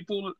people,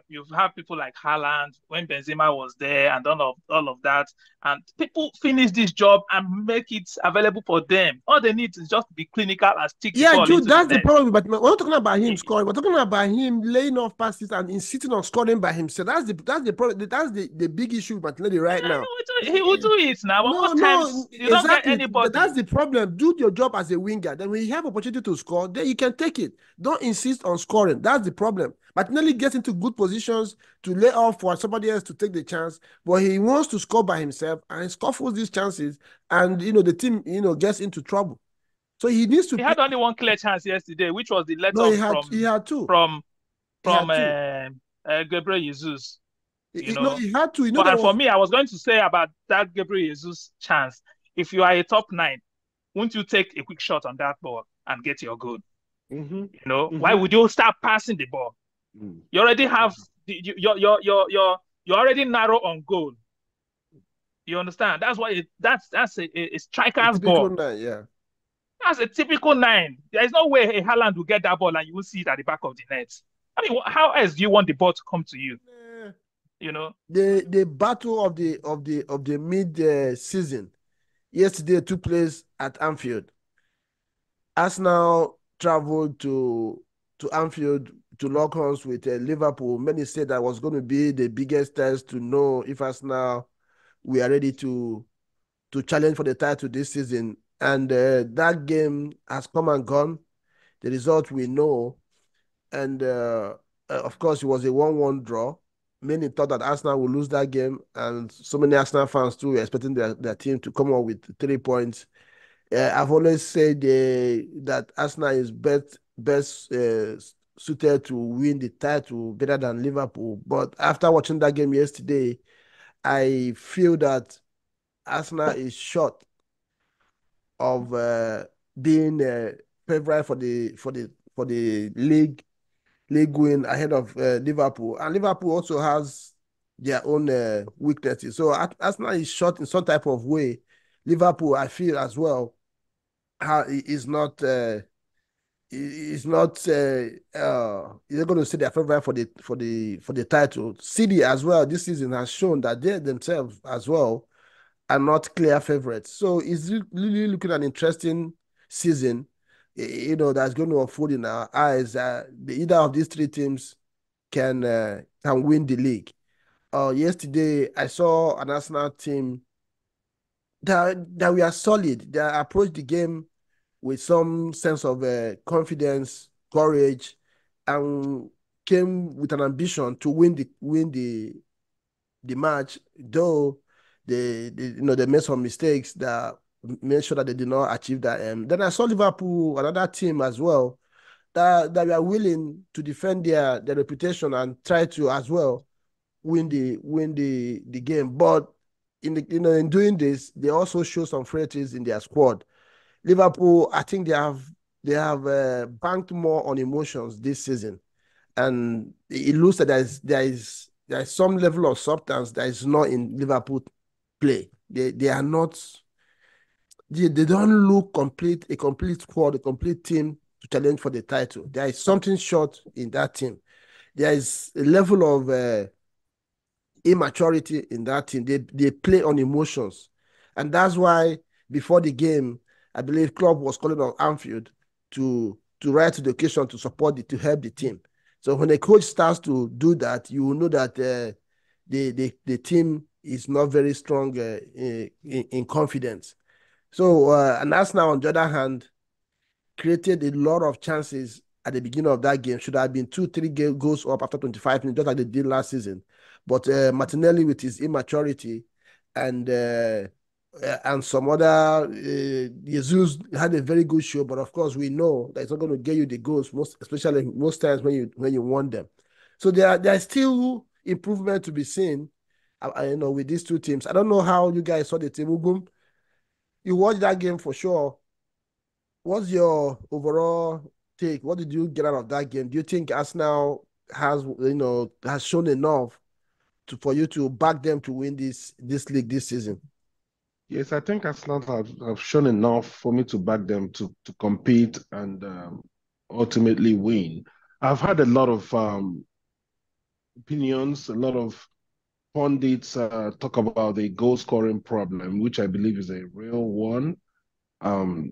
you've had people like Haaland when Benzema was there and all of that, and people finish this job and make it available for them. All they need is just to be clinical and stick the Yeah, ball Jude, into the that's the net. problem. But we're not talking about him scoring. We're talking about him laying off passes and insisting on scoring by himself. That's the problem. That's the big issue with Martinelli right now. He will do it now, but No, most no, times you don't get exactly. That's anybody. the problem. Do your job as a winger. Then when you have opportunity to score, then you can take it. Don't insist on scoring. That's the problem. Martinelli gets into good positions to lay off for somebody else to take the chance, but he wants to score by himself and scuffles these chances, and the team gets into trouble. So he needs to He play. had only one clear chance yesterday, which was the let No, off he had two. from He from had two. Gabriel Jesus. You No, know, he had to. but There and for was. me, I was going to say about that Gabriel Jesus chance. If you are a top nine, won't you take a quick shot on that ball and get your goal? Mm-hmm, Why would you start passing the ball? mm-hmm. You already have you're already narrow on goal. You understand? That's why that's a A striker's typical ball. nine, yeah. That's a typical nine. There is no way a Haaland will get that ball and you will see it at the back of the net. I mean, how else do you want the ball to come to you? You know, The battle of the mid season yesterday took place at Anfield. Arsenal traveled to Anfield to lock horns with Liverpool. Many said that was going to be the biggest test to know if Arsenal we are ready to challenge for the title this season. And that game has come and gone. The result we know. And of course, it was a 1-1 draw. Many thought that Arsenal would lose that game, and so many Arsenal fans too were expecting their team to come up with 3 points. I've always said that Arsenal is best suited to win the title better than Liverpool. But after watching that game yesterday, I feel that Arsenal is short of being favorite for the league win ahead of Liverpool, and Liverpool also has their own weaknesses. So Arsenal is short in some type of way. Liverpool, I feel as well, is not. Is not. You're going to say they're favorite for the title. City as well this season has shown that they themselves as well are not clear favorites. So it's really looking at an interesting season, that's going to unfold in our eyes. Either of these three teams can win the league. Yesterday, I saw an Arsenal team that we are solid. They approached the game with some sense of confidence, courage, and came with an ambition to win the match, though they made some mistakes that made sure that they did not achieve that. Then I saw Liverpool, another team as well, that were willing to defend their reputation and try to as well win the game. But in doing this, they also show some frailties in their squad. Liverpool, I think they have banked more on emotions this season, and it looks that there is some level of substance that is not in Liverpool play. They are not. They don't look a complete squad, a complete team to challenge for the title. There is something short in that team. There is a level of immaturity in that team. They play on emotions, and that's why before the game, I believe Klopp was calling on Anfield to rise to the occasion to to help the team. So when a coach starts to do that, you will know that the team is not very strong in confidence. So and Arsenal, on the other hand, created a lot of chances at the beginning of that game. Should have been 2-3 goals up after 25 minutes, just like they did last season. But Martinelli, with his immaturity and some other, Jesus had a very good show. But of course, we know that it's not going to get you the goals, especially most times when you want them. So there's still improvement to be seen. With these two teams. I don't know how you guys saw the team. Ugum, you watched that game for sure. What's your overall take? What did you get out of that game? Do you think Arsenal has shown enough for you to back them to win this league this season? Yes, I think Arsenal have shown enough for me to back them to compete and ultimately win. I've had a lot of opinions, a lot of pundits talk about the goal scoring problem, which I believe is a real one. Um,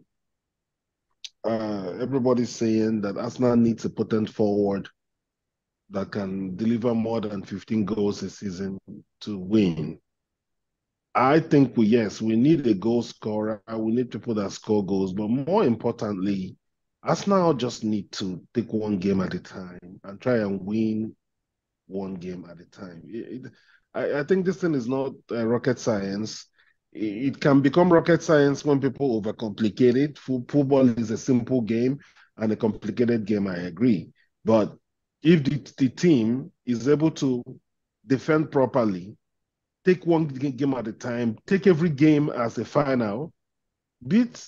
Everybody's saying that Arsenal needs a potent forward that can deliver more than 15 goals a season to win. I think we need a goal scorer. We need people that score goals, but more importantly, Arsenal just need to take one game at a time and try and win one game at a time. I think this thing is not rocket science. It can become rocket science when people overcomplicate it. Football is a simple game and a complicated game, I agree. But if the team is able to defend properly, take one game at a time, take every game as a final, beat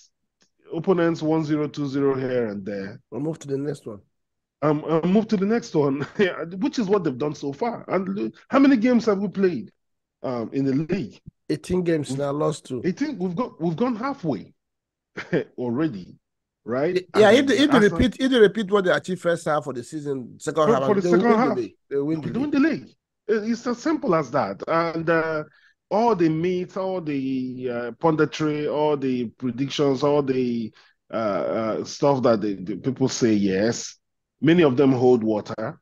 opponents 1-0, 2-0 here and there. We'll move to the next one. Move to the next one, which is what they've done so far. And how many games have we played in the league? 18 games now, lost 2. 18. We've gone halfway already, right? Yeah, if they repeat what they achieved first half of the season, second half, for the second half, they win the league. It's as simple as that. And all the myths, all the punditry, all the predictions, all the stuff that the people say, yes, many of them hold water,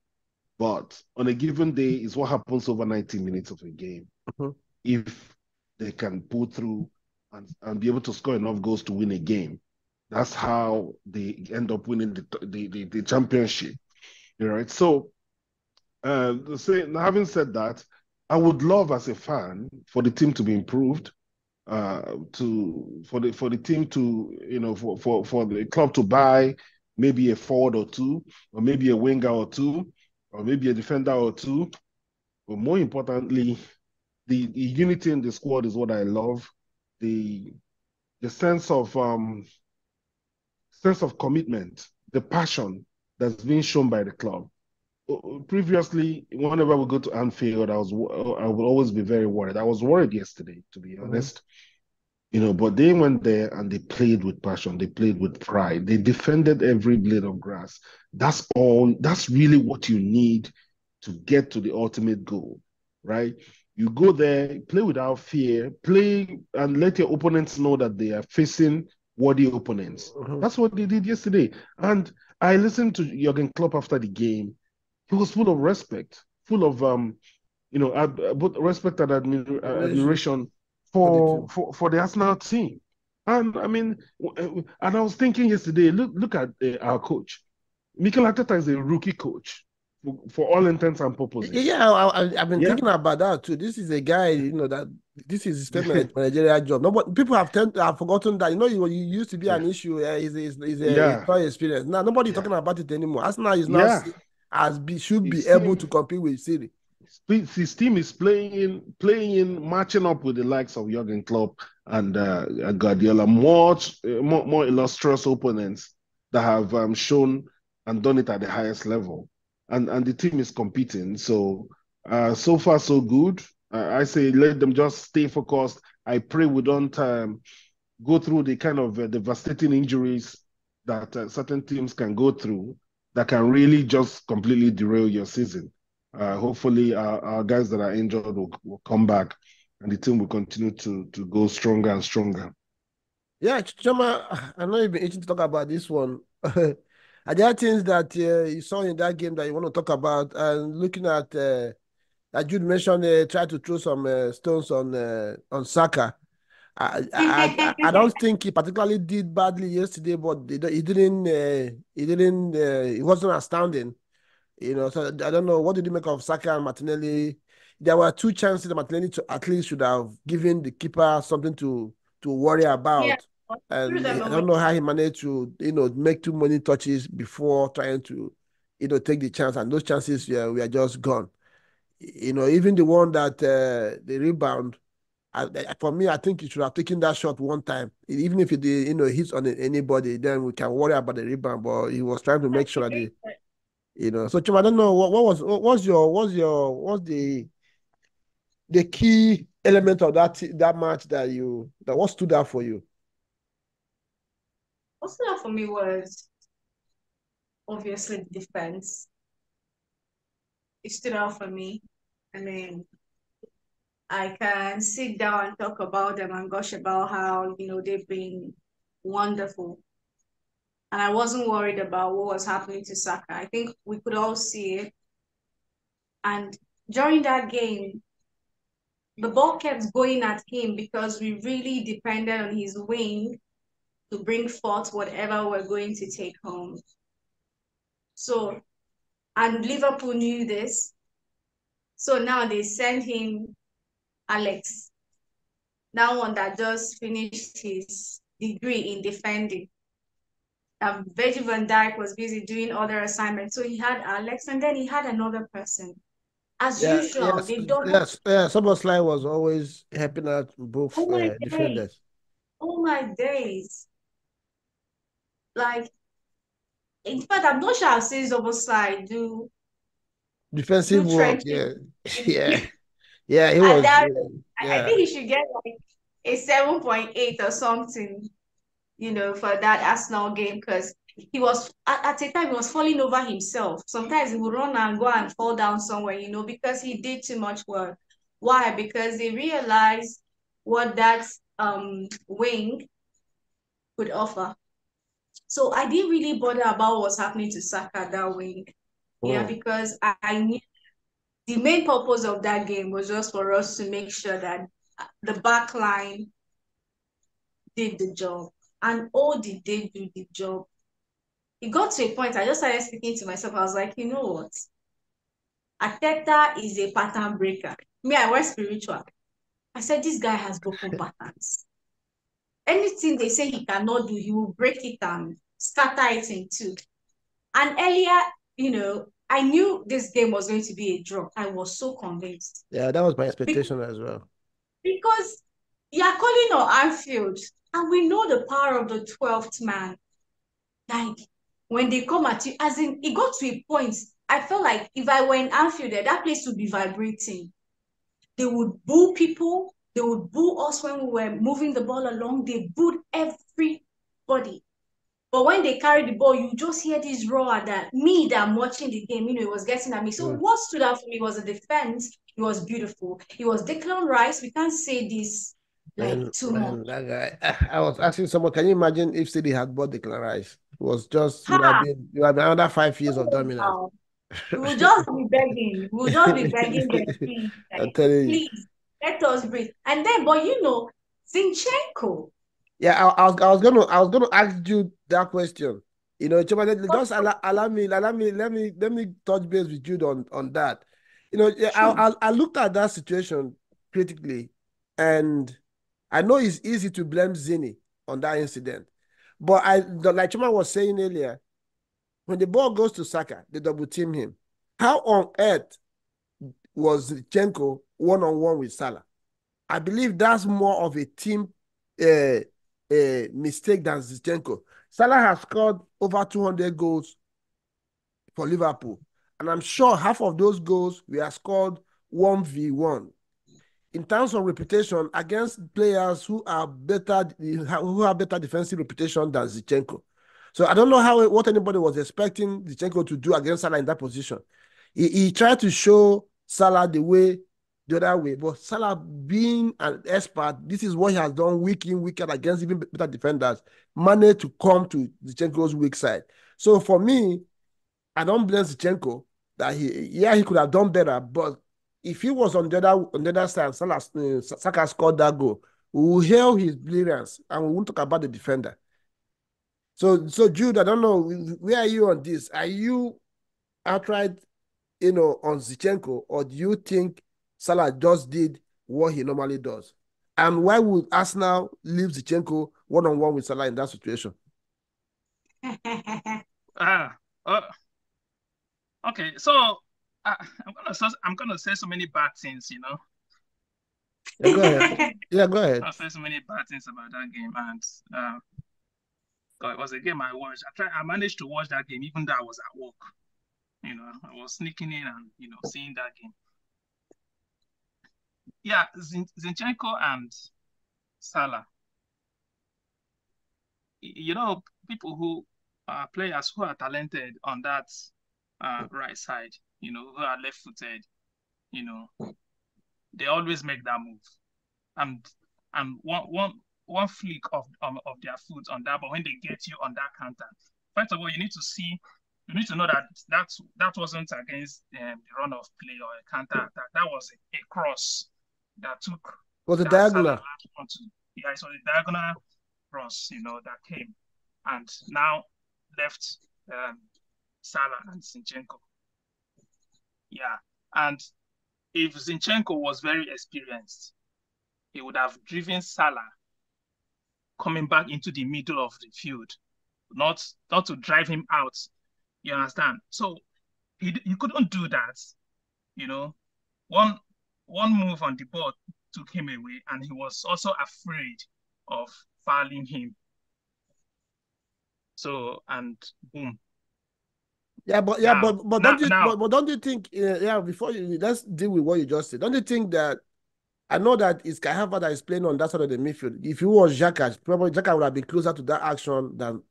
but on a given day is what happens over 90 minutes of a game. Mm-hmm. If they can pull through and be able to score enough goals to win a game, that's how they end up winning the championship. Right? So, having said that, I would love as a fan for the team to be improved, for the team to for the club to buy maybe a forward or two, or maybe a winger or two, or maybe a defender or two. But more importantly, the unity in the squad is what I love. The sense of commitment, the passion that's being shown by the club. Previously, whenever we go to Anfield, I would always be very worried. I was worried yesterday, to be honest. But they went there and they played with passion. They played with pride. They defended every blade of grass. That's all. That's really what you need to get to the ultimate goal, right? You go there, play without fear, play and let your opponents know that they are facing worthy opponents. That's what they did yesterday. And I listened to Jurgen Klopp after the game. He was full of respect, full of both respect and admiration for the Arsenal team. And I mean, and I was thinking yesterday, look at our coach. Mikel Arteta is a rookie coach for all intents and purposes. Yeah, I've been thinking about that too. This is a guy, that this is his managerial job. People have forgotten that. He used to be an issue. He's a prior experience. Now nobody's talking about it anymore. Arsenal is now should be able to compete with City. His team is playing, matching up with the likes of Jurgen Klopp and Guardiola, more illustrious opponents that have shown and done it at the highest level. And the team is competing. So far, so good. I say let them just stay focused. I pray we don't go through the kind of devastating injuries that certain teams can go through that can really just completely derail your season. Hopefully, our guys that are injured will come back and the team will continue to go stronger and stronger. Yeah, Chioma, I know you've been itching to talk about this one. Are there things that you saw in that game that you want to talk about? And looking at, that Jude mentioned, try to throw some stones on Saka. I don't think he particularly did badly yesterday, but he wasn't astounding. So I don't know, what did you make of Saka and Martinelli? There were 2 chances that Martinelli at least should have given the keeper something to worry about. Yeah. And I don't know how he managed to, make too many touches before trying to, take the chance. And those chances were just gone. Even the one that the rebound, for me, I think he should have taken that shot one time. Even if it hits on anybody, then we can worry about the rebound. But he was trying to make sure that so Chioma, I don't know what's the key element of that match that what stood out for you? What stood out for me was obviously the defense. it stood out for me. I mean, I can sit down and talk about them and gush about how, they've been wonderful. And I wasn't worried about what was happening to Saka. I think we could all see it. And during that game, the ball kept going at him because we really depended on his wing to bring forth whatever we're going to take home. So, and Liverpool knew this. So now they send him Alex, that one that just finished his degree in defending. Virgil van Dijk was busy doing other assignments. So he had Alex, and then he had another person. As usual, they don't. Yes. Soboslai was always helping out both defenders. Oh my days! Like, in fact, I'm not sure I've seen Soboslai do defensive work. Yeah. He was. I think he should get like a 7.8 or something, for that Arsenal game, because he was at a time he was falling over himself. Sometimes he would run and go and fall down somewhere, because he did too much work. Why? Because they realized what that wing could offer. So I didn't really bother about what's happening to Saka that wing. Yeah, because I knew the main purpose of that game was just for us to make sure that the back line did the job. And all did they do the job. It got to a point, I just started speaking to myself. I was like, you know what? Arteta is a pattern breaker. Me, I was spiritual. I said, this guy has broken patterns. Anything they say he cannot do, he will break it and scatter it in two. And earlier, I knew this game was going to be a draw. I was so convinced. Yeah, that was my expectation as well. Because you're calling on Anfield, and we know the power of the 12th man. Like, when they come at you, as in, it got to a point, I felt like if I were in Anfield, that place would be vibrating. They would boo people. They would boo us when we were moving the ball along. They booed everybody. But when they carried the ball, you just hear this roar that I'm watching the game, it was getting at me. So what stood out for me was the defense. It was beautiful. It was Declan Rice. We can't say this too much. That guy, I was asking someone, can you imagine if City had bought Declan Rice? It was just, you have been another 5 years of dominance. We'll just be begging. We'll just be begging them, please. Please, let us breathe. And then, but Zinchenko. Yeah, I was gonna ask you that question. Chioma, just allow me, let me touch base with you on that. Sure. I looked at that situation critically, and I know it's easy to blame Zini on that incident, but like Chioma was saying earlier, when the ball goes to Saka, they double team him. How on earth was Zinchenko one-on-one with Salah? I believe that's more of a team mistake than Zinchenko. Salah has scored over 200 goals for Liverpool, and I'm sure half of those goals were scored 1v1. In terms of reputation against players who have better defensive reputation than Zinchenko. So I don't know what anybody was expecting Zinchenko to do against Salah in that position. He tried to show Salah the other way, but Salah, being an expert, this is what he has done week in, week out against even better defenders, managed to come to Zinchenko's weak side. So for me, I don't blame Zinchenko that he could have done better, but if he was on the other side, Saka scored that goal, we will hail his brilliance and we won't talk about the defender. So Jude, I don't know, where are you on this? Are you outright, on Zinchenko, or do you think Salah just did what he normally does? And why would Arsenal leave Zinchenko one-on-one with Salah in that situation? Okay, so I'm gonna say so many bad things, Yeah, go ahead. Yeah, go ahead. I'll say so many bad things about that game, and it was a game I watched. I managed to watch that game even though I was at work. I was sneaking in and seeing that game. Yeah, Zinchenko and Salah. People who are players who are talented on that right side. who are left-footed, they always make that move. And one flick of their foot on that, but when they get you on that counter, first of all, you need to know that wasn't against the run of play or a counter attack. That was a cross that took. Was a diagonal. Yeah, so the diagonal cross, that came, and now left Salah and Zinchenko. Yeah, and if Zinchenko was very experienced, he would have driven Salah coming back into the middle of the field, not to drive him out. You understand? So he couldn't do that. One move on the ball took him away, and he was also afraid of fouling him. So, and boom. Yeah, but don't you think? Before let's deal with what you just said. Don't you think that? I know that it's Kai Havertz that is playing on that side of the midfield. If it was Xhaka, probably Xhaka would have been closer to that action than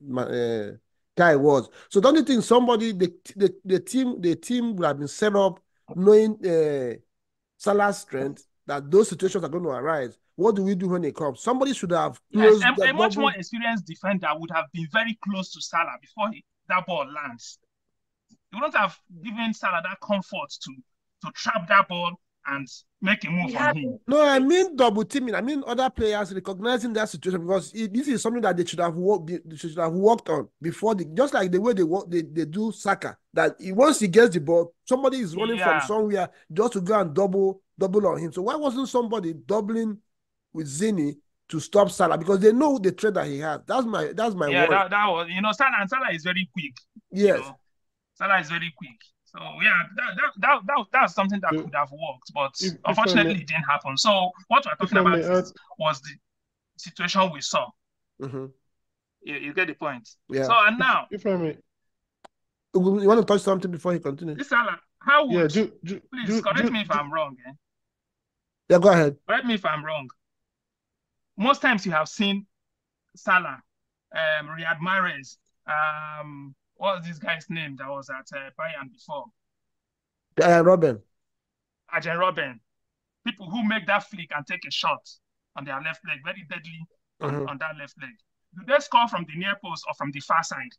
Kai was. So don't you think the team would have been set up knowing Salah's strength, that those situations are going to arise? What do we do when it comes? Somebody should have closed a much more experienced defender would have been very close to Salah before that ball lands. You wouldn't have given Salah that comfort to trap that ball and make a move on him. No, I mean double teaming. I mean other players recognizing that situation, because this is something that they should have worked on before. Just like the way they do Saka. That once he gets the ball, somebody is running from somewhere just to go and double on him. So why wasn't somebody doubling with Zini to stop Salah? Because they know the threat that he has. That's my worry. That was Salah is very quick. Yes, Salah is very quick. So that's something that could have worked, but unfortunately it didn't happen. So what we're talking about was the situation we saw. Mm-hmm. You get the point. Yeah. So and now, if I may, you want to touch something before he continues? This Salah, how would please correct me if I'm wrong? Yeah, go ahead. Correct me if I'm wrong. Most times you have seen Salah, Riyad Mahrez, what was this guy's name that was at Bayern before? Robin. Arjen Robben. People who make that flick and take a shot on their left leg, very deadly on that left leg. Do they score from the near post or from the far side?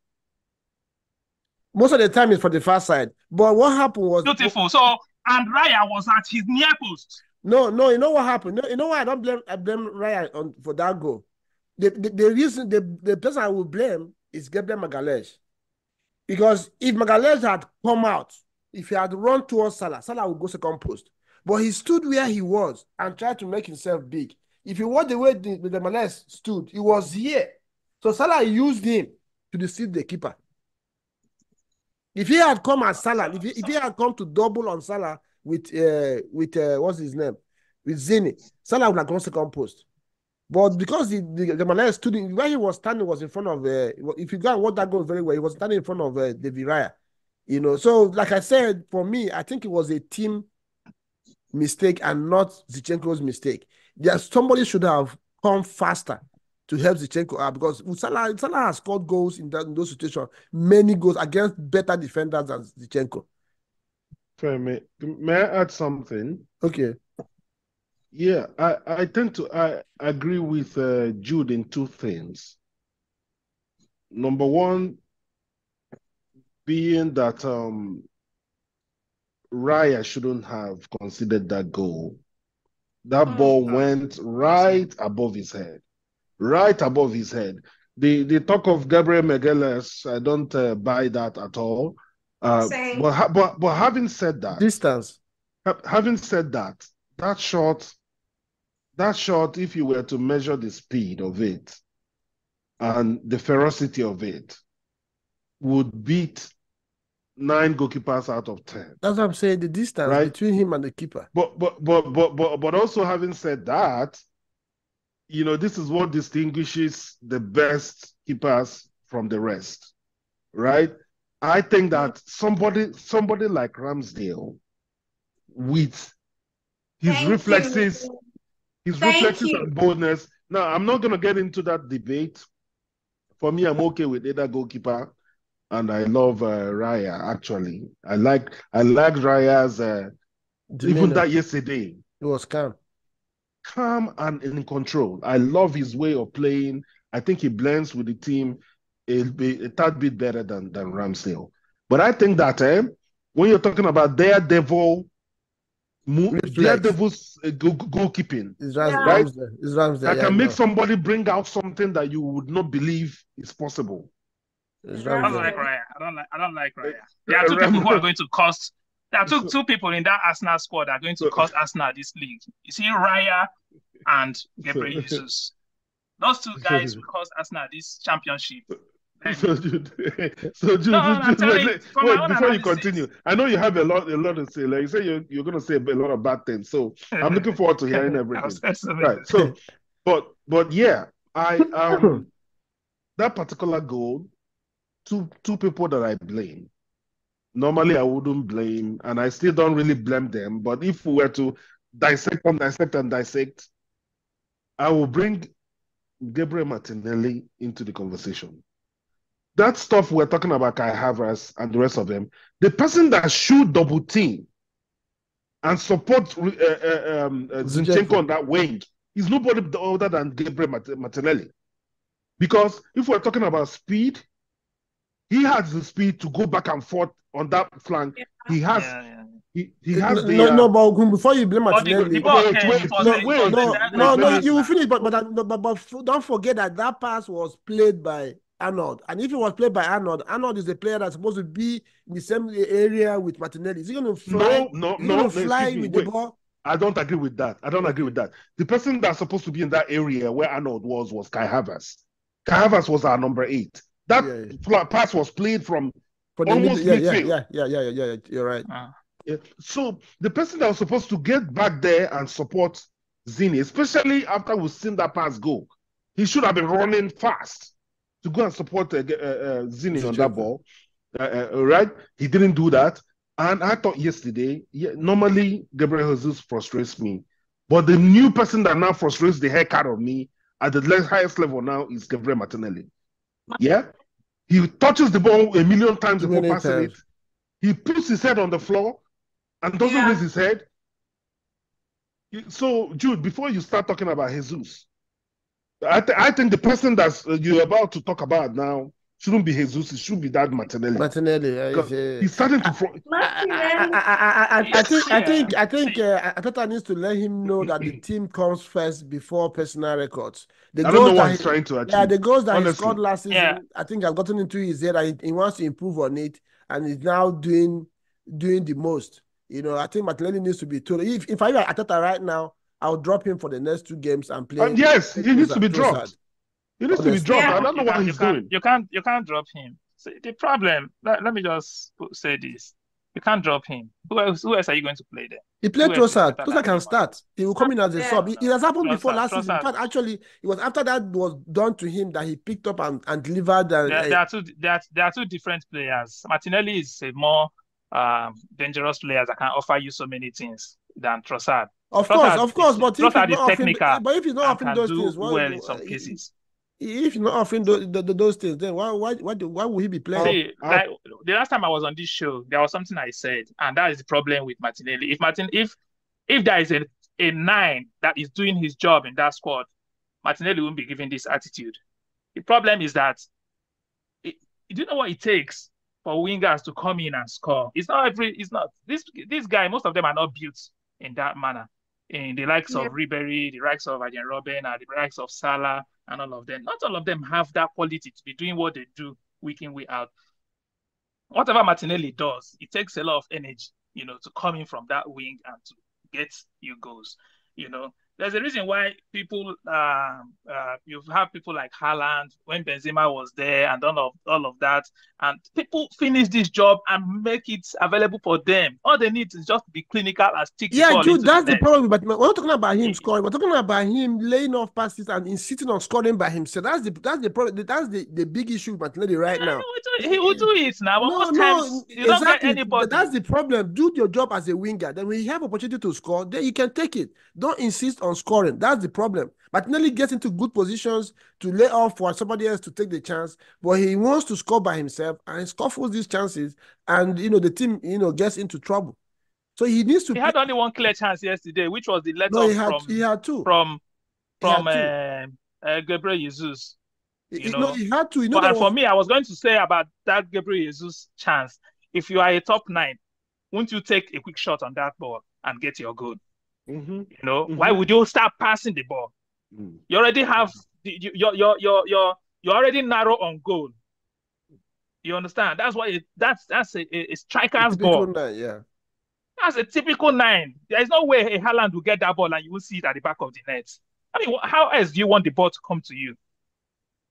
Most of the time it's for the far side. But what happened was... Beautiful. So, and Raya was at his near post. No, you know what happened? No, you know why I blame Raya for that goal? The reason, the person I will blame is Gabriel Magalhaes. Because if Magalhaes had come out, if he had run towards Salah, Salah would go second post. But he stood where he was and tried to make himself big. If you watch the way the Magalhaes stood, he was here. So Salah used him to deceive the keeper. If he had come at Salah, if he had come to double on Salah with what's his name? With Zini, Salah would have gone second post. But because the Magalhaes stood where he was standing was in front of if you go and watch that goal very well, he was standing in front of David Raya. So like I said, for me, I think it was a team mistake and not Zinchenko's mistake. Somebody should have come faster to help Zinchenko out, because Salah has scored goals in those situations, many goals against better defenders than Zinchenko. May I add something? Okay. Yeah, I tend to agree with Jude in two things. Number one, being that Raya shouldn't have considered that goal. That ball went right above his head. Right above his head. The talk of Gabriel Magalhaes, I don't buy that at all. But having said that, distance. Having said that, that shot, if you were to measure the speed of it and the ferocity of it, would beat 9 goalkeepers out of 10. That's what I'm saying. The distance between him and the keeper. But also having said that, this is what distinguishes the best keepers from the rest, right? I think that somebody like Ramsdale, with his reflexes and boldness. Now, I'm not going to get into that debate. For me, I'm okay with either goalkeeper. and I love Raya. Actually, I like Raya's even that yesterday. It was calm And in control. I love his way of playing. I think he blends with the team a tad bit better than Ramsdale. But I think that when you're talking about Daredevil's goalkeeping, right? That can make somebody bring out something that you would not believe is possible. I don't like Raya. I don't like Raya. There are two people who are going to cost. There are two people in that Arsenal squad that are going to cost Arsenal this league. You see Raya and Gabriel Jesus. Those two guys will cost Arsenal this championship. So Jude, before you continue, I know you have a lot to say. Like you say, you're going to say a lot of bad things. So I'm looking forward to hearing everything. Right. So, but yeah, that particular goal, two people that I blame. Normally, I wouldn't blame, and I still don't really blame them. But if we were to dissect, I will bring Gabriel Martinelli into the conversation. That stuff we're talking about, Kai Havertz and the rest of them, the person that should double team and support Zinchenko on that wing is nobody other than Gabriel Martinelli. Because if we're talking about speed, he has the speed to go back and forth on that flank. He has. He has the. No, but before you blame Martinelli, you will finish. But don't forget that pass was played by Arnold, and if it was played by Arnold is a player that's supposed to be in the same area with Martinelli. Is he going to fly? No, fly with the ball. I don't agree with that. The person that's supposed to be in that area where Arnold was Kai Havertz. Kai Havertz was our number 8. That pass was played from almost midfield. Yeah. You're right. Yeah. So the person that was supposed to get back there and support Zini, especially after we've seen that pass go, he should have been running fast to go and support Zini on that ball. Right? He didn't do that. And I thought yesterday, normally Gabriel Jesus frustrates me. But the new person that now frustrates the heck out of me at the highest level now is Gabriel Martinelli. Yeah? He touches the ball a million times before passing it. He puts his head on the floor and doesn't raise his head. So, Jude, before you start talking about Jesus, I think the person that you're about to talk about now shouldn't be Jesus. It should be that Martinelli. He's starting to. I think Arteta needs to let him know that the team comes first before personal records. I don't know what he's trying to achieve. Yeah, the goals that he scored last season, I think have gotten into his head, and he wants to improve on it, and he's now doing the most. You know, I think Martinelli needs to be told. If I were Arteta right now, I'll drop him for the next 2 games and play. Yes, he needs to be dropped. He needs to be dropped. I don't know what he's doing. You can't drop him. So the problem, let me just say this. You can't drop him. Who else are you going to play there? He played Trossard. Trossard can start. He will come in as a sub. It has happened before last season. In fact, actually, it was after that was done to him that he picked up and delivered. There are two different players. Martinelli is a more dangerous player that can offer you so many things than Trossard. Of course, but if he's not offering those things, well in some cases. If you're not offering those things, then why would he be playing? See, like the last time I was on this show, there was something I said, and that is the problem with Martinelli. If there is a 9 that is doing his job in that squad, Martinelli won't be given this attitude. The problem is that you do know what it takes for wingers to come in and score. This guy, most of them are not built in that manner. In the likes of Ribery, the likes of Arjen Robben, and the likes of Salah, and all of them. Not all of them have that quality to be doing what they do week in, week out. Whatever Martinelli does, it takes a lot of energy, to come in from that wing and to get you goals. There's a reason why people, you have people like Haaland, when Benzema was there and all of that, and people finish this job and make it available for them. All they need is just to be clinical and stick. Yeah, Jude, that's the problem. But we're not talking about him scoring. We're talking about him laying off passes and insisting on scoring by himself. That's the problem. That's the big issue with Martinelli right now. He will do it now. But most times you don't get anybody. But that's the problem. Do your job as a winger. Then when you have opportunity to score, then you can take it. Don't insist on scoring. That's the problem. Martinelli gets into good positions to lay off for somebody else to take the chance, but he wants to score by himself and scuffles these chances, and the team gets into trouble. So he needs to. He had only one clear chance yesterday, which was the let No, off he had two. from two. Gabriel Jesus. No, he had to. But for me, I was going to say about that Gabriel Jesus chance. If you are a top 9, won't you take a quick shot on that ball and get your goal? Why would you start passing the ball? You already have you're already narrow on goal. You understand? That's why that's a striker's ball. 9, yeah. That's a typical 9. There is no way a Haaland will get that ball and you will see it at the back of the net. I mean, how else do you want the ball to come to you?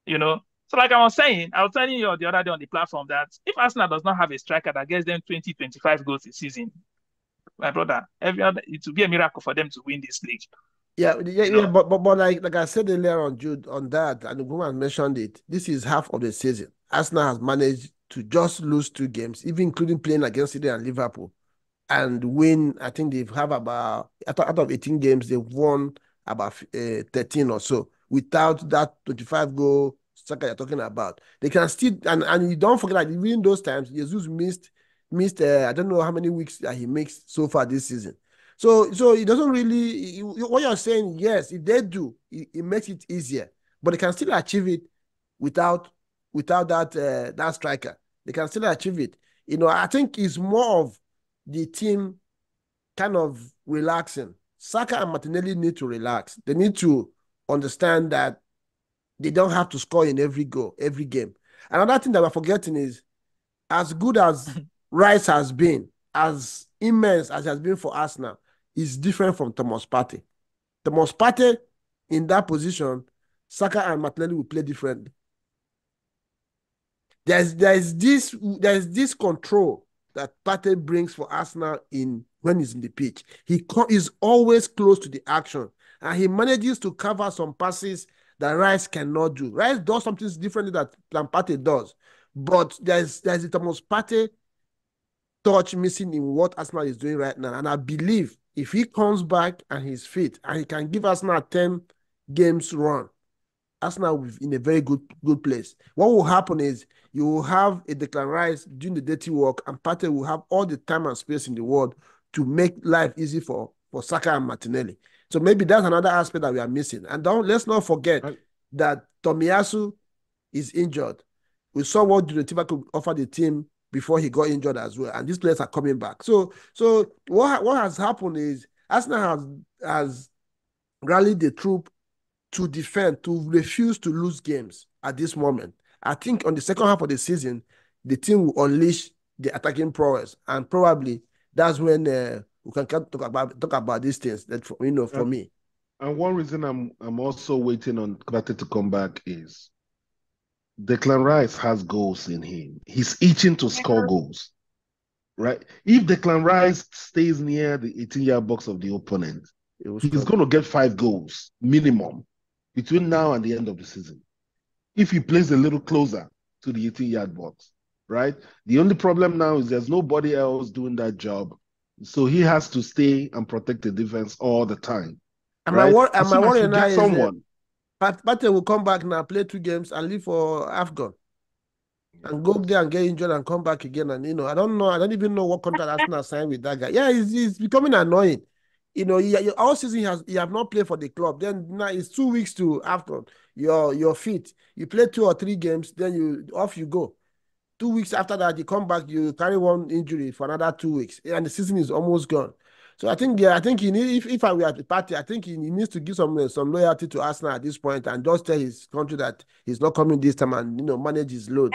So like I was telling you the other day on the platform that if Arsenal does not have a striker that gets them 20, 25 goals a season, my brother, it will be a miracle for them to win this league. Yeah, but like I said earlier on, Jude, on that, and the woman mentioned it, this is half of the season. Arsenal has managed to just lose 2 games, even including playing against City and Liverpool, and win. I think they have about, out of 18 games, they've won about 13 or so without that 25-goal striker you're talking about. They can still, and you don't forget that even those times, Jesus missed I don't know how many weeks that he makes so far this season. So it doesn't really, what you're saying, yes, if they do, it makes it easier, but they can still achieve it without that striker. They can still achieve it. I think it's more of the team kind of relaxing. Saka and Martinelli need to relax. They need to understand that they don't have to score in every game. Another thing that we're forgetting is, as good as Rice has been, as immense as it has been for Arsenal, is different from Thomas Partey. Thomas Partey, in that position, Saka and Martinelli will play differently. There's this control that Partey brings for Arsenal when he's in the pitch. He is always close to the action, and he manages to cover some passes that Rice cannot do. Rice does something differently than Partey does, but there's a Thomas Partey touch missing in what Arsenal is doing right now. And I believe if he comes back and he's fit and he can give Arsenal a 10 games run, Arsenal will be in a very good place. What will happen is you will have a Declan Rice doing the dirty work, and Partey will have all the time and space in the world to make life easy for Saka and Martinelli. So maybe that's another aspect that we are missing. And let's not forget that Tomiyasu is injured. We saw what Arteta could offer the team before he got injured as well, and these players are coming back. So what has happened is Arsenal has rallied the troop to defend, to refuse to lose games at this moment. I think on the second half of the season, the team will unleash the attacking prowess, and probably that's when we can talk about these things. That for me. And one reason I'm also waiting on Partey to come back is Declan Rice has goals in him. He's itching to score goals, right? If Declan Rice stays near the 18-yard box of the opponent, he's going to get 5 goals minimum between now and the end of the season. If he plays a little closer to the 18-yard box, right? The only problem now is there's nobody else doing that job. So he has to stay and protect the defense all the time. Am I worried now someone? Partey will come back now, play 2 games, and leave for AFCON. And go there and get injured and come back again. And, I don't know. I don't even know what contract Arsenal signed with that guy. Yeah, he's becoming annoying. All season he have not played for the club. Then now it's 2 weeks to AFCON. You're fit. You play 2 or 3 games, then off you go. 2 weeks after that, you come back, you carry one injury for another 2 weeks, and the season is almost gone. So I think he need, if I were at the party, I think he needs to give some loyalty to Arsenal at this point and just tell his country that he's not coming this time and manage his load.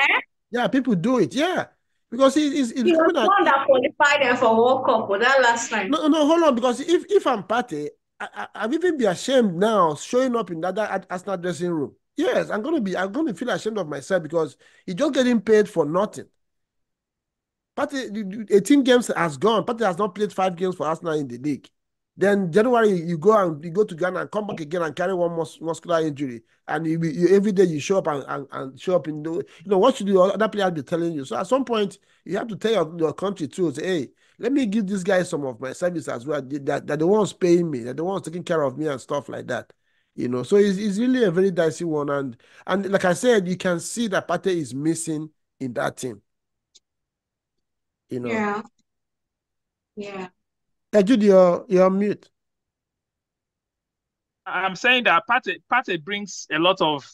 Yeah, people do it. Yeah, because he's he was the one that qualified them for World Cup for that last time. No, hold on, because if I'm Partey, I'll even be ashamed now showing up in that Arsenal dressing room. Yes, I'm gonna feel ashamed of myself because he's just getting paid for nothing. Partey, 18 games has gone. Partey has not played 5 games for Arsenal in the league. Then January you go to Ghana and come back again and carry one muscular injury, and every day you show up and show up in the what should the other players be telling you? So at some point you have to tell your country too, say, hey, let me give this guy some of my service as well. That the ones paying me, that the ones taking care of me and stuff like that. So it's really a very dicey one. And like I said, you can see that Partey is missing in that team. Yeah. Yeah. Hey, Judy, you're on mute. I'm saying that Partey brings a lot of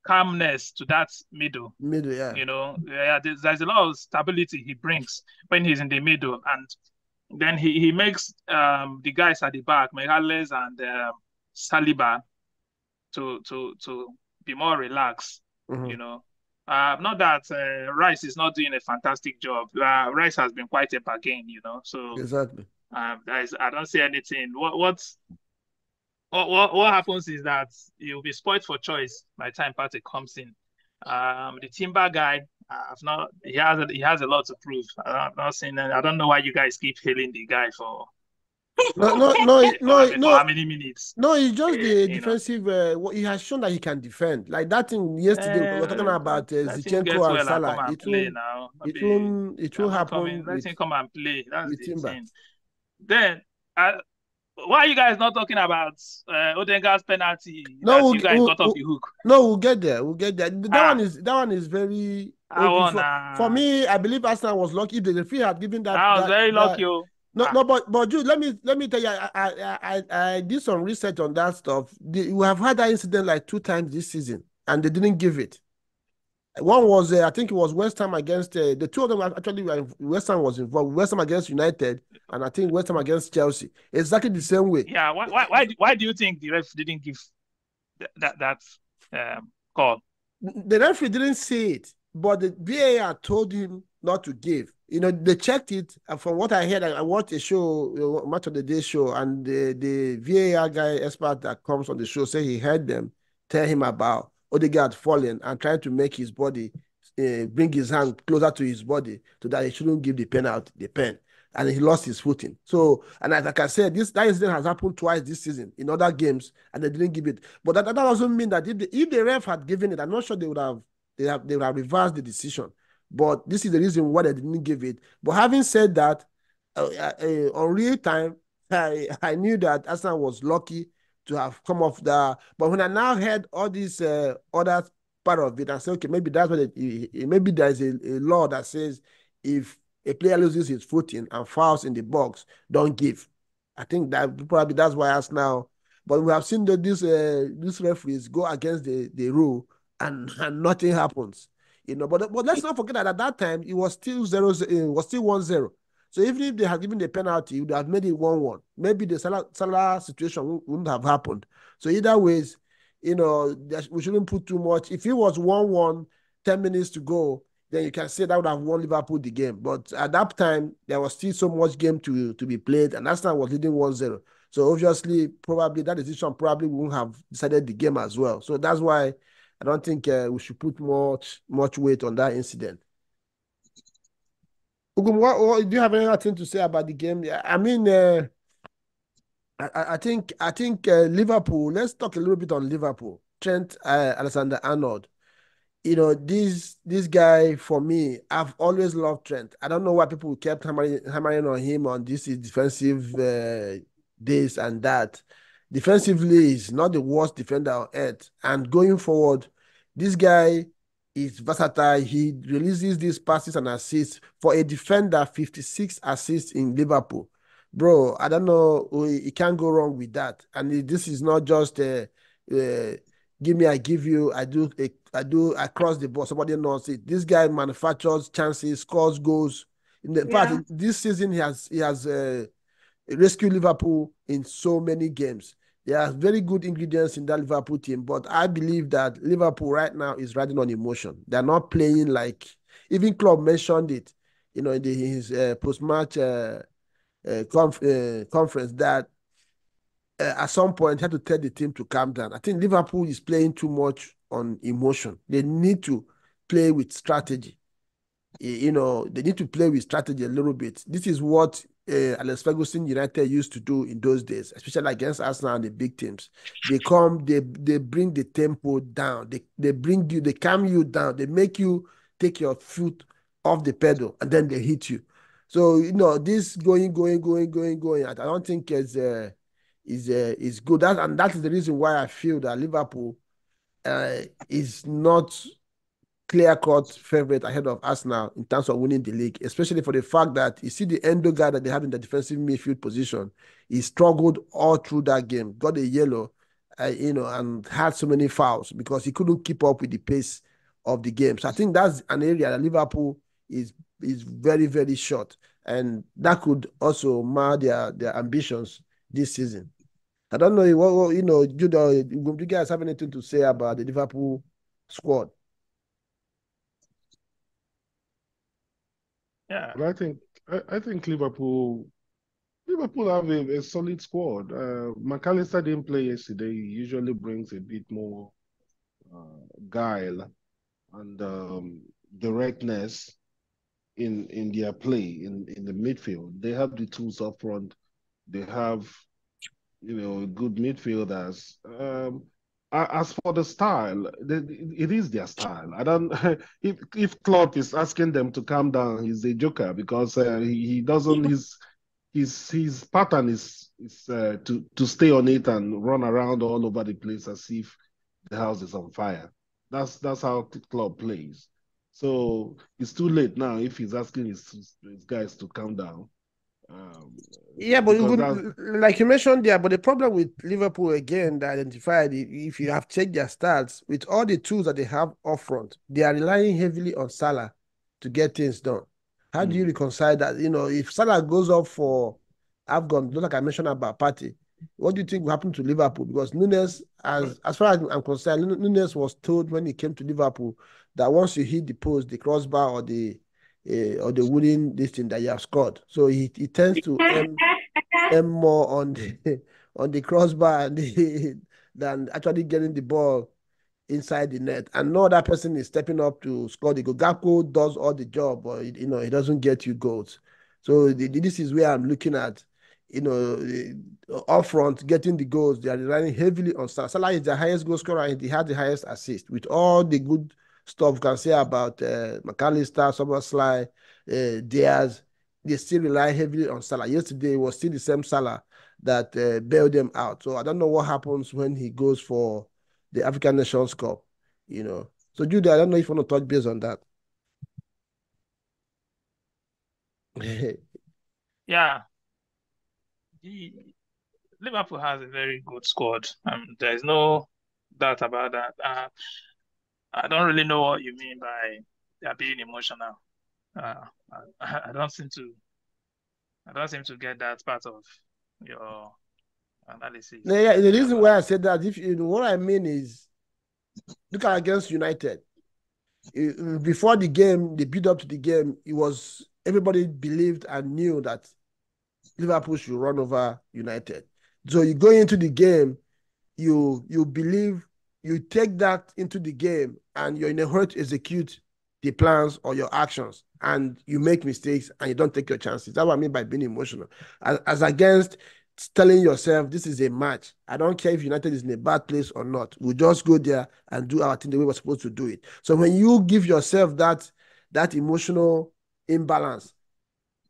calmness to that middle. Middle, yeah. There's a lot of stability he brings when he's in the middle, and then he makes the guys at the back, Megales and Saliba, to be more relaxed. Not that Rice is not doing a fantastic job. Rice has been quite a bargain, So exactly. I don't see anything. What happens is that you'll be spoiled for choice by the time Partey comes in. The Timber guy, he has a lot to prove. I've not seen. I don't know why you guys keep hailing the guy for. No, how many minutes? No, it's just the defensive. He has shown that he can defend. Like that thing yesterday, we were talking about Zinchenko and Salah. It will happen. Let him come and play. That's the Timber. thing. Then, why are you guys not talking about Odegaard's penalty? You guys got off the hook. No, we'll get there. That one is very. For me, I believe Arsenal was lucky. If the referee had given that, I was very lucky. But Jude, let me tell you, I did some research on that stuff. We have had that incident like 2 times this season, and they didn't give it. One was, I think it was West Ham against, the two of them actually, West Ham was involved. West Ham against United, and I think West Ham against Chelsea. Exactly the same way. Yeah, why do you think the ref didn't give that call? The referee didn't say it, but the VAR told him not to give. They checked it, and from what I heard, I watched a show, Match of the Day show, and the VAR guy, expert that comes on the show, say he heard them tell him about Odegaard falling and trying to make his body, bring his hand closer to his body so that he shouldn't give the pen. And he lost his footing. So, and like I said, that incident has happened twice this season in other games, and they didn't give it. But that doesn't mean that if the ref had given it, I'm not sure they would have reversed the decision. But this is the reason why they didn't give it. But having said that, on real time, I knew that Arsenal was lucky to have come off that. But when I now heard all these other part of it, I said, okay, maybe that's what maybe there's a law that says if a player loses his footing and fouls in the box, don't give. I think that probably that's why Arsenal. But we have seen that these referees go against the rule and nothing happens. But let's not forget that at that time it was still 0-0. It was still 1-0. So even if they had given the penalty, it would have made it 1-1. Maybe the Salah situation wouldn't have happened. So either ways, we shouldn't put too much. If it was 1-1, 10 minutes to go, then you can say that would have won Liverpool the game. But at that time, there was still so much game to be played, and Arsenal was leading 1-0. So obviously, probably that decision probably wouldn't have decided the game as well. So that's why I don't think we should put much weight on that incident. Ugum, do you have anything to say about the game? I mean, I think Liverpool. Let's talk a little bit on Liverpool. Trent Alexander-Arnold. This guy, for me, I've always loved Trent. I don't know why people kept hammering on him on this defensive this and that. Defensively, he's not the worst defender on earth. And going forward, this guy is versatile. He releases these passes and assists. For a defender, 56 assists in Liverpool. Bro, I don't know. You can't go wrong with that. And this is not just give me, I give you, I do across the board. Somebody knows it. This guy manufactures chances, scores goals. In fact, this season he has rescued Liverpool in so many games. There are very good ingredients in that Liverpool team, but I believe that Liverpool right now is riding on emotion. They're not playing like, even Klopp mentioned it, in his post-match conference, that at some point had to tell the team to calm down. I think Liverpool is playing too much on emotion. They need to play with strategy. They need to play with strategy a little bit. This is what Alex Ferguson United used to do in those days, especially against Arsenal and the big teams. They bring the tempo down. They calm you down. They make you take your foot off the pedal, and then they hit you. So this going. I don't think is good. That is the reason why I feel that Liverpool is not clear-cut favorite ahead of Arsenal in terms of winning the league, especially for the fact that you see the Endo guy that they have in the defensive midfield position. He struggled all through that game, got a yellow, and had so many fouls because he couldn't keep up with the pace of the game. So I think that's an area that Liverpool is very, very short, and that could also mar their ambitions this season. I don't know what Judah, do you guys have anything to say about the Liverpool squad? Yeah. But I think Liverpool have a solid squad. McAllister didn't play yesterday. He usually brings a bit more guile and directness in their play in the midfield. They have the tools up front. They have good midfielders. As for the style, it is their style. I don't. If Klopp is asking them to calm down, he's a joker because he doesn't. His pattern is to stay on it and run around all over the place as if the house is on fire. That's how Klopp plays. So it's too late now if he's asking his guys to calm down. Yeah, but like you mentioned there, but the problem with Liverpool again that identified, if you have checked their stats, with all the tools that they have up front, they are relying heavily on Salah to get things done. How do you reconcile that? If Salah goes up for AFCON, just like I mentioned about Partey, what do you think will happen to Liverpool? Because Nunes, as far as I'm concerned, Nunes was told when he came to Liverpool that once you hit the post, the crossbar or the wooden this thing that you have scored. So he tends to aim more on the crossbar than actually getting the ball inside the net. And no other person is stepping up to score the goal. Gakpo does all the job, but he doesn't get you goals. So this is where I'm looking at, up front, getting the goals. They are relying heavily on Salah. Salah is the highest goal scorer and he had the highest assist. With all the good stuff you can say about McAllister, Szoboszlai, Diaz, they still rely heavily on Salah. Yesterday it was still the same Salah that bailed them out. So I don't know what happens when he goes for the African Nations Cup, So Judah, I don't know if you want to touch base on that. Yeah. Liverpool has a very good squad. There's no doubt about that. I don't really know what you mean by they're being emotional. I don't seem to get that part of your analysis. Yeah, the reason why I said that, what I mean is, look at against United. Before the game, the build up to the game, everybody believed and knew that Liverpool should run over United. So you go into the game, you believe, you take that into the game, and you're in a hurry to execute the plans or your actions, and you make mistakes and you don't take your chances. That's what I mean by being emotional. As against telling yourself, this is a match. I don't care if United is in a bad place or not. We'll just go there and do our thing the way we're supposed to do it. So when you give yourself that emotional imbalance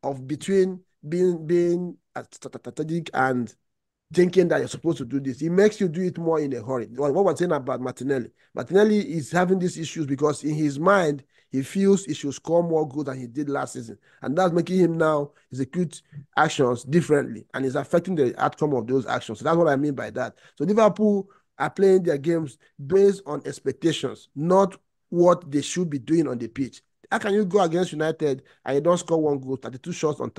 of between being strategic and thinking that you're supposed to do this, it makes you do it more in a hurry. What we're saying about Martinelli is having these issues because in his mind, he feels he should score more goals than he did last season. And that's making him now execute actions differently and is affecting the outcome of those actions. So that's what I mean by that. So Liverpool are playing their games based on expectations, not what they should be doing on the pitch. How can you go against United and you don't score one goal, 32 shots on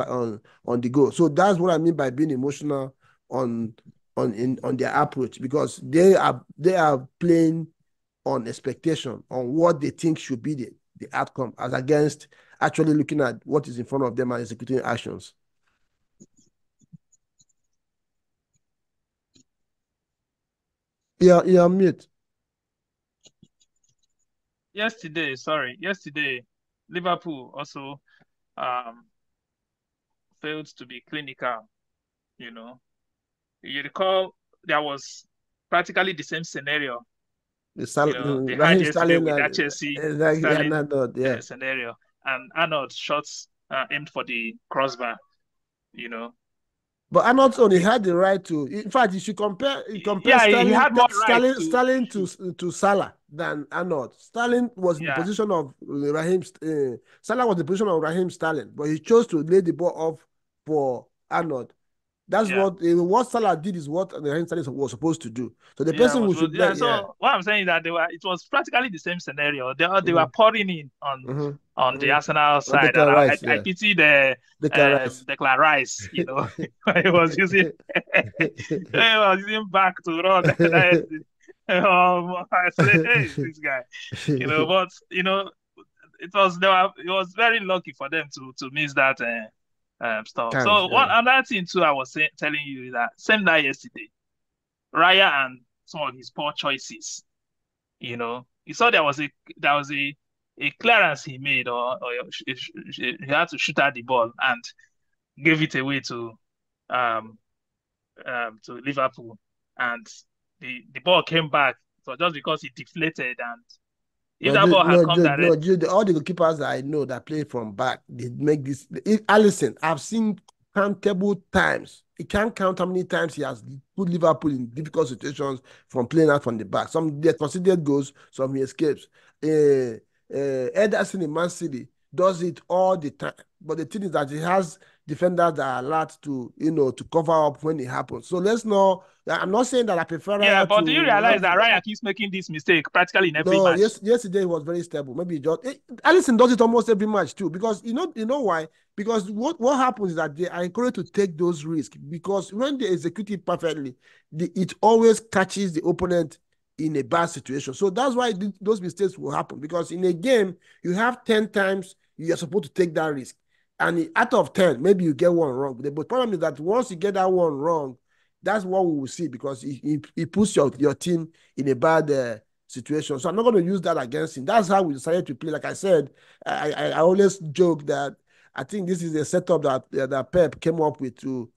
the goal? So that's what I mean by being emotional on their approach, because they are playing on expectation, on what they think should be the outcome, as against actually looking at what is in front of them and executing actions. Yeah, mute. Yesterday, Liverpool also failed to be clinical. You recall there was practically the same scenario. They had yesterday with that Chelsea scenario, and Arnold shots aimed for the crossbar. But Arnold only had the right to. In fact, you should compare he had more rights Sterling to Salah than Arnold. Sterling was in the position of Raheem. Salah was in the position of Raheem Sterling, but he chose to lay the ball off for Arnold. That's what Salah did is what Raheem Sterling was supposed to do. So the person who should so what I'm saying is that it was practically the same scenario. They were pouring in on the Arsenal side. And I pity the Declan Rice, you know. He was using back to run. I said, hey, this guy. You know, but you know, it was very lucky for them to miss that stuff. Another thing too I was telling you is that same night yesterday, Raya and some of his poor choices, you know, you saw there was a clearance he made, or he had to shoot at the ball and gave it away to Liverpool, and the ball came back. So just because he deflated, and if that ball had come direct, all the goalkeepers that I know that play from back, they make this. Alisson, I've seen countable times. He can't count how many times he has put Liverpool in difficult situations from playing out from the back. Some they considered goals, some he escapes. Ederson in Man City does it all the time. But the thing is that he has defenders that are allowed to, to cover up when it happens. So let's know. I'm not saying that I prefer. Yeah, but do you realize that Raya keeps making this mistake practically in every match? Yesterday he was very stable. Maybe Alisson does it almost every match too. Because you know why? Because what happens is that they are encouraged to take those risks. Because when they execute it perfectly, it always catches the opponent in a bad situation. So that's why those mistakes will happen. Because in a game, you have 10 times you're supposed to take that risk. And out of 10, maybe you get one wrong. The problem is that once you get that one wrong, that's what we will see, because it puts your team in a bad situation. So I'm not going to use that against him. That's how we decided to play. Like I said, I always joke that I think this is a setup that Pep came up with to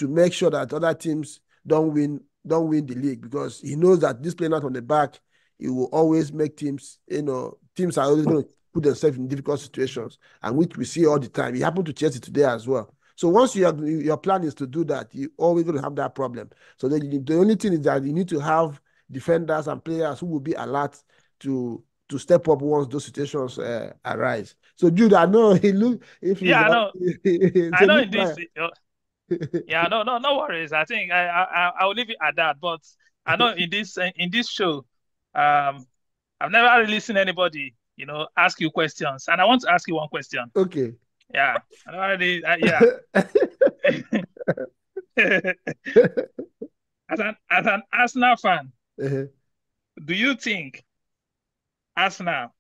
make sure that other teams don't win the league, because he knows that this playing out on the back, it will always make teams are always going to put themselves in difficult situations, and which we see all the time. It happened to Chelsea today as well. So once your plan is to do that, you're always going to have that problem. So the only thing is that you need to have defenders and players who will be alert to step up once those situations arise. So Jude, I know he look. I know in this. No worries. I think I will leave it at that. But I know in this show, I've never really seen anybody, ask you questions, and I want to ask you one question. Okay. Yeah. Yeah. As an Arsenal fan, do you think Arsenal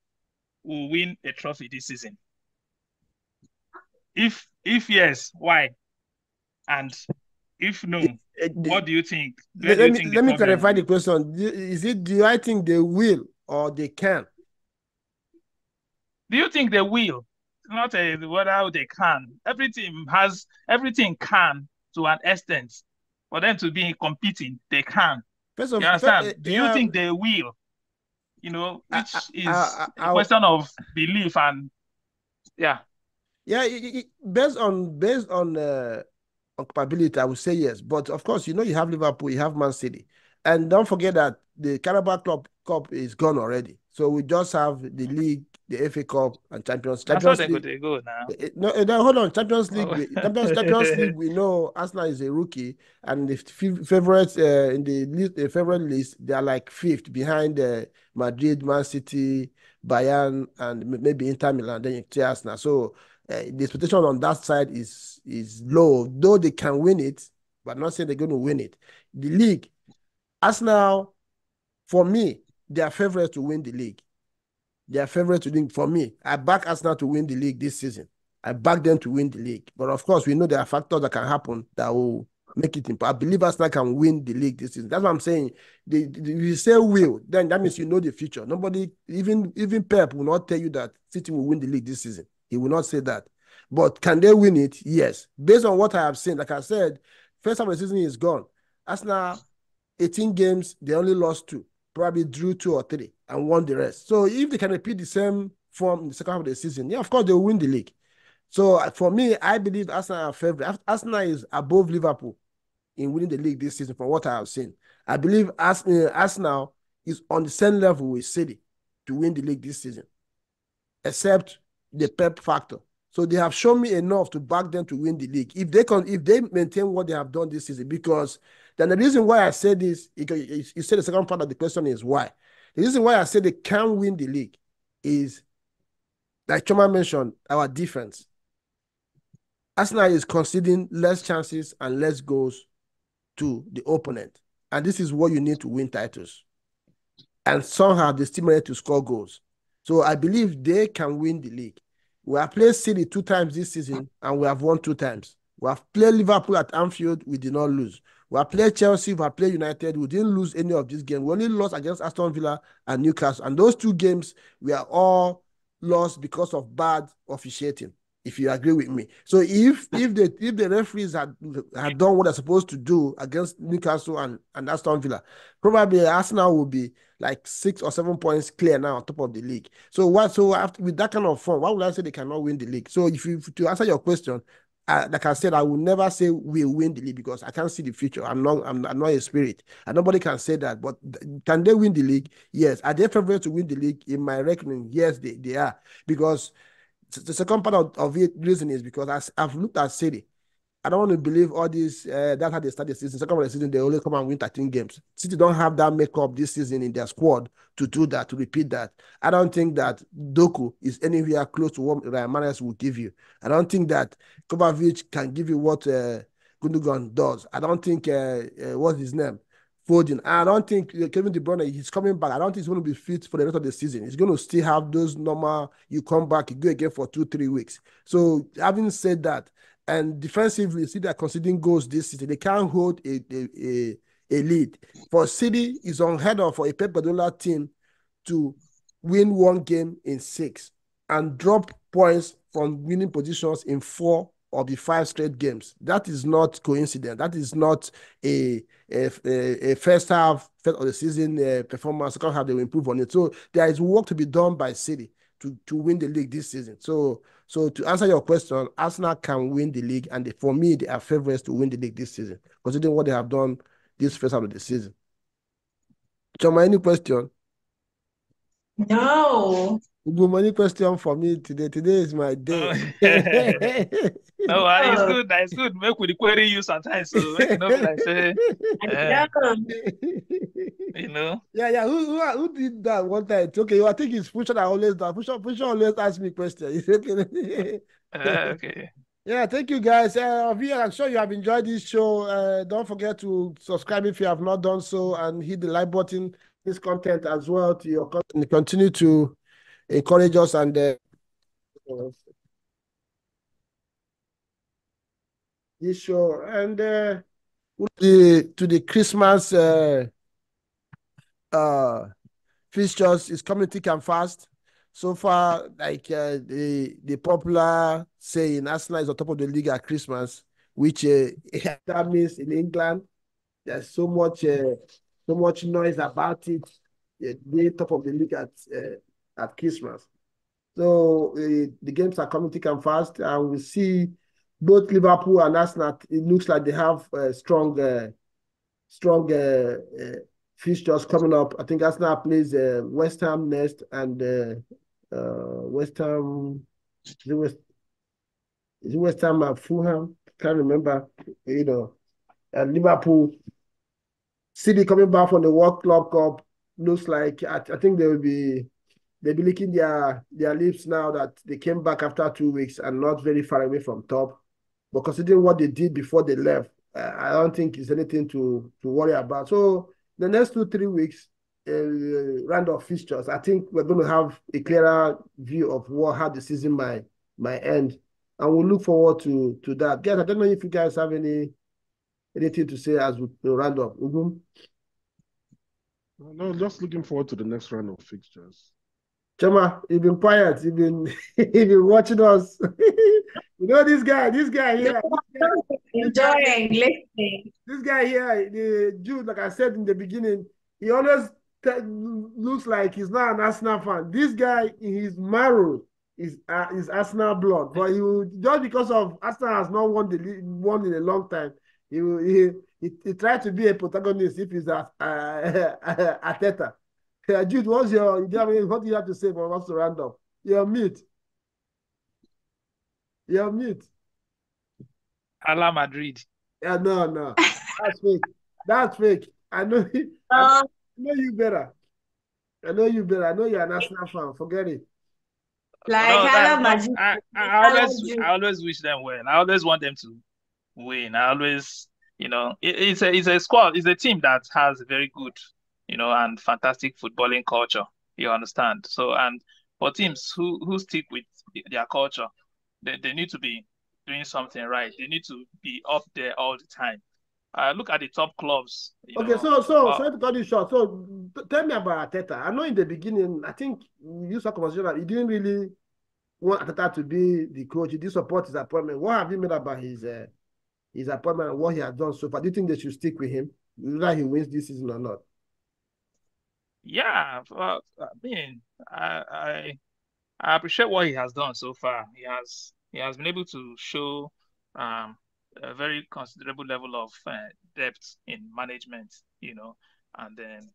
will win a trophy this season? If yes, why? And if no, what do you think? Let me clarify the question. Do I think they will or they can? Do you think they will? Not whether they can. Everything can to an extent. For them to be competing, they can. You understand? Do you think they will? Which is a question of belief and yeah. Yeah, based on capability, I would say yes. But of course, you have Liverpool, you have Man City, and don't forget that the Carabao Cup is gone already. So we just have the league, the FA Cup, and Champions League. That's how they go now. No, hold on. Champions League. Champions League. We know Arsenal is a rookie, and the favorites in the favorite list, they are like fifth behind Madrid, Man City, Bayern, and maybe Inter Milan. Then you see Arsenal. So the expectation on that side is low, though they can win it, but I'm not saying they're going to win it. The league, Arsenal, for me, they are favorites to win the league. They are favorites to win. For me, I back Arsenal to win the league this season. I back them to win the league. But of course, we know there are factors that can happen that will make it important. I believe Arsenal can win the league this season. That's what I'm saying. If you say will, then that means you know the future. Nobody, even Pep, will not tell you that City will win the league this season. He will not say that. But can they win it? Yes. Based on what I have seen, like I said, first half of the season is gone. Arsenal, 18 games, they only lost 2. Probably drew 2 or 3 and won the rest. So if they can repeat the same form in the second half of the season, yeah, of course they will win the league. So for me, I believe Arsenal are favorite. Arsenal is above Liverpool in winning the league this season from what I have seen. I believe Arsenal is on the same level with City to win the league this season, except the Pep factor. So they have shown me enough to back them to win the league. If they maintain what they have done this season, because then the reason why I say this, you said the second part of the question is why. The reason why I say they can win the league is, like Chioma mentioned, our defense. Arsenal is conceding less chances and less goals to the opponent. And this is what you need to win titles. And somehow they still manage to score goals. So I believe they can win the league. We have played City 2 times this season and we have won 2 times. We have played Liverpool at Anfield, we did not lose. We have played Chelsea, we have played United, we didn't lose any of these games. We only lost against Aston Villa and Newcastle. And those 2 games, we are all lost because of bad officiating, if you agree with me. So if the referees had done what they're supposed to do against Newcastle and Aston Villa, probably Arsenal will be like 6 or 7 points clear now on top of the league. So after, with that kind of form, why would I say they cannot win the league? So to answer your question, like I said, I will never say we'll win the league because I can't see the future. I'm not a spirit, and nobody can say that. But can they win the league? Yes. Are they favourite to win the league? In my reckoning, yes, they are. Because the second part of it reason is because I've looked at City. I don't want to believe all this. That's how they start the season. Second part of the season, they only come and win 13 games. City don't have that makeup this season in their squad to do that, to repeat that. I don't think that Doku is anywhere close to what Ryan Mahrez will give you. I don't think that Kovacic can give you what Gundogan does. I don't think, what's his name? Foden. I don't think Kevin De Bruyne, he's coming back. I don't think he's going to be fit for the rest of the season. He's going to still have those normal, you come back, you go again for 2-3 weeks. So having said that, and defensively, see they're conceding goals this season. They can't hold a lead. For City, it's unheard of for a Pep Guardiola team to win 1 game in 6 and drop points from winning positions in 4 of the 5 straight games. That is not coincidence. That is not a first half of the season performance. Second half, they will improve on it. So there is work to be done by City to win the league this season. So to answer your question, Arsenal can win the league, and for me, they are favourites to win the league this season, considering what they have done this first half of the season. Chioma, any question? No. Any question for me today? Today is my day. No, it's good. It's good. Make we query you sometimes, so make it not like say, you know. Yeah. Who did that one time? Okay, I think it's Funsho that always does. Funsho always asks me questions. Okay. Yeah, thank you guys. I'm sure you have enjoyed this show. Don't forget to subscribe if you have not done so, and hit the like button. This content as well to your content. Continue to encourage us and this show and to the Christmas fixtures is coming thick and fast. So far, like the popular saying, Arsenal is on top of the league at Christmas, which that means in England there's so much noise about it. The top of the league at Christmas. So the games are coming thick and fast, and we see both Liverpool and Arsenal. It looks like they have strong fixtures coming up. I think Arsenal plays West Ham next, and West Ham is it West Ham and Fulham? Can't remember. And Liverpool, City coming back from the World Club Cup. Looks like I think they'll be licking their lips now that they came back after 2 weeks and not very far away from top. But considering what they did before they left, I don't think it's anything to worry about. So the next 2-3 weeks, round of fixtures, I think we're going to have a clearer view of how the season might end, and we'll look forward to that. Guys, I don't know if you guys have anything to say as we round up. No, just looking forward to the next round of fixtures. Chioma, you've been quiet. You've been watching us. You know this guy here. Enjoying listening. This guy here, the Jude, like I said in the beginning, he always looks like he's not an Arsenal fan. This guy, he's marrow. is Arsenal blood, but he will, just because of Arsenal has not won won in a long time, he tried to be a protagonist if he's Arteta. Jude, what do you have to say for us to round up? You're mute. You're mute. Ala Madrid. Yeah, no. That's fake. That's fake. I know you better. I know you better. I know you're an Arsenal fan. Forget it. I always wish them well. I always want them to win. I always, it's a squad. It's a team that has a very good, and fantastic footballing culture. You understand? So, and for teams who stick with their culture, they need to be doing something right. They need to be up there all the time. Look at the top clubs. Okay, so sorry to cut you short. So tell me about Arteta. I know in the beginning, I think we used to conversation that he didn't really want Arteta to be the coach. He did support his appointment. What have you made about his appointment and what he has done so far? Do you think they should stick with him, whether he wins this season or not? Yeah, well, I mean, I appreciate what he has done so far. He has been able to show a very considerable level of depth in management, and then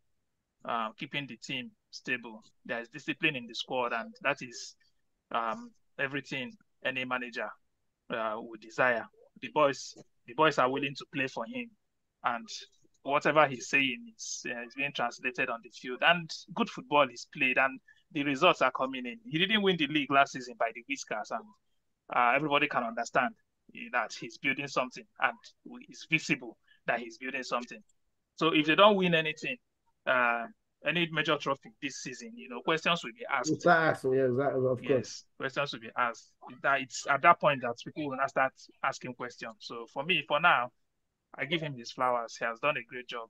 keeping the team stable. There's discipline in the squad, and that is everything any manager would desire. The boys are willing to play for him, and whatever he's saying is being translated on the field. And good football is played, and the results are coming in. He didn't win the league last season by the whiskers, and everybody can understand that he's building something, and it's visible that he's building something. So if they don't win anything, any major trophy this season, questions will be asked. Yes, questions will be asked. That it's at that point that people will not start asking questions. So for me, for now, I give him his flowers. He has done a great job.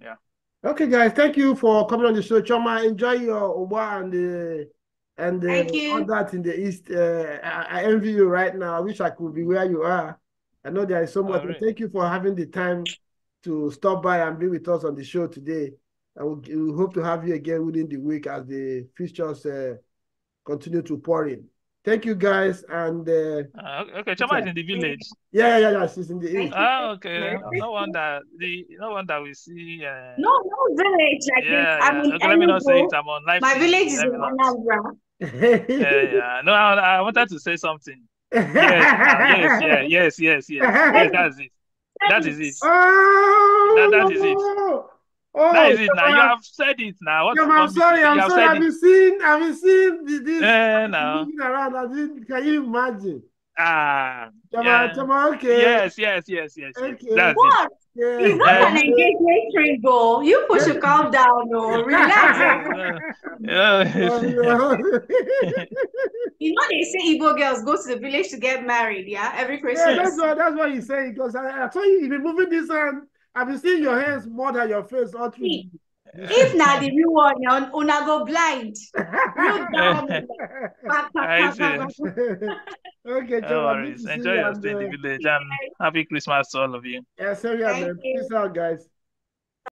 Yeah. Okay, guys, thank you for coming on the show. Chioma, enjoy your Oba and all that in the East. I envy you right now. I wish I could be where you are. I know there is so much. Really? Thank you for having the time to stop by and be with us on the show today. And we hope to have you again within the week as the fixtures continue to pour in. Thank you, guys. And okay, Chioma is in the village. Yeah. She's in the East. Oh, okay. No wonder we see. No village like this. I mean, okay, let me not say it. I'm on live. My village is in Anambra. Yeah. No, I wanted to say something. Yes. That's it. That is it. That is it. That is it now. You have said it now. I'm sorry. I've been seeing this now. Around. Can you imagine? Choma, okay. Yes. Okay. What? It's not an engagement ring goal. You should calm down, no. Relax. They say Igbo girls go to the village to get married, yeah, every Christmas. Yeah, that's what he's saying. Because I told you, you've been moving this hand. I've been seeing your hands more than your face all through. If not the real one, una go blind. Okay, no worries. Enjoy your stay in the village and happy Christmas to all of you. Yeah, same here, man. Peace out, guys.